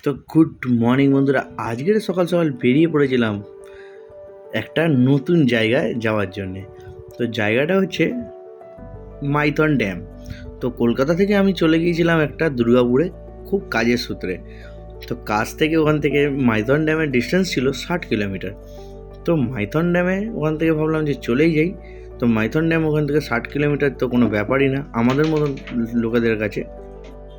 তো good morning বন্ধুরা, আজকের সকাল সকাল বেরিয়ে পড়েছিলাম একটা নতুন জায়গায় যাওয়ার জন্যে। তো জায়গাটা হচ্ছে মাইথন ড্যাম। তো কলকাতা থেকে আমি চলে গিয়েছিলাম একটা দুর্গাপুরে খুব কাজের সূত্রে। তো কাজ থেকে ওখান থেকে মাইথন ড্যামের ডিস্টেন্স ছিল 60 কিলোমিটার। তো মাইথন ড্যামে ওখান থেকে ভাবলাম যে চলেই যাই। তো মাইথন ড্যাম ওখান থেকে 60 কিলোমিটার তো কোনো ব্যাপারই না আমাদের মতন লোকেদের কাছে।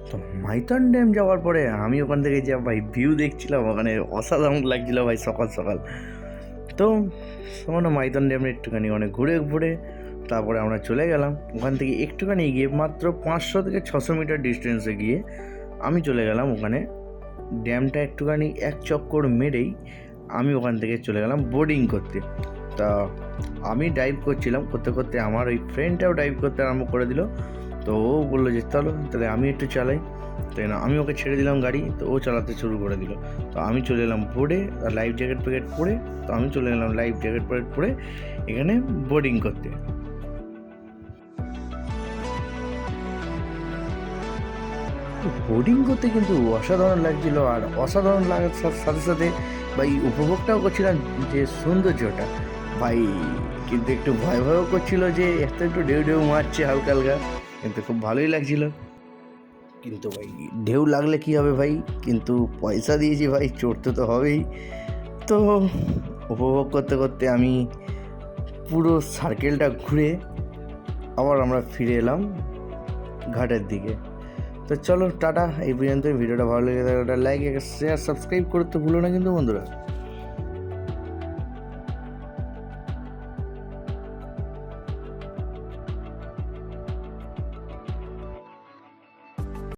তো মাইথন ড্যাম যাওয়ার পরে আমি ওখান থেকে যা ভাই ভিউ দেখছিলাম, ওখানে অসাধারণ লাগছিল ভাই সকাল সকাল। তো সামান্য মাইথন ড্যামে একটুখানি অনেক ঘুরে ঘুরে তারপরে আমরা চলে গেলাম ওখান থেকে একটুখানি গিয়ে, মাত্র 500 থেকে 600 মিটার ডিস্টেন্সে গিয়ে আমি চলে গেলাম ওখানে ড্যামটা একটুখানি এক চক্কর মেরেই আমি ওখান থেকে চলে গেলাম বোর্ডিং করতে। তা আমি ডাইভ করছিলাম, করতে করতে আমার ওই ফ্রেন্ডটাও ডাইভ করতে আরম্ভ করে দিল। তো ও বললো যে চলো তাহলে আমি একটু চালাই। তাই না, আমি ওকে ছেড়ে দিলাম গাড়ি, তো ও চালাতে শুরু করে দিল। তো আমি চলে এলাম বোর্ডে লাইফ জ্যাকেট প্যাকেট পরে। তো আমি চলে এলাম লাইফ জ্যাকেট প্যাকেট পরে এখানে বোর্ডিং করতে। বোর্ডিং করতে কিন্তু অসাধারণ লাগছিল, আর অসাধারণ লাগার সাথে সাথে ভাই উপভোগটাও করছিলাম যে সৌন্দর্যটা ভাই। কিন্তু একটু ভয় ভয়ও করছিল যে একটু ঢেউ ঢেউ মারছে হালকা হালকা, কিন্তু খুব ভালোই লাগছিল। কিন্তু ভাই ঢেউ লাগলে কি হবে ভাই, কিন্তু পয়সা দিয়েছি ভাই, চড়তে তো হবেই। তো উপভোগ করতে করতে আমি পুরো সার্কেলটা ঘুরে আবার আমরা ফিরে এলাম ঘাটের দিকে। তো চলো টাটা, এই পর্যন্ত। ভিডিওটা ভালো লেগে থাকলে লাইক, শেয়ার, সাবস্ক্রাইব করতে ভুলো না কিন্তু বন্ধুরা।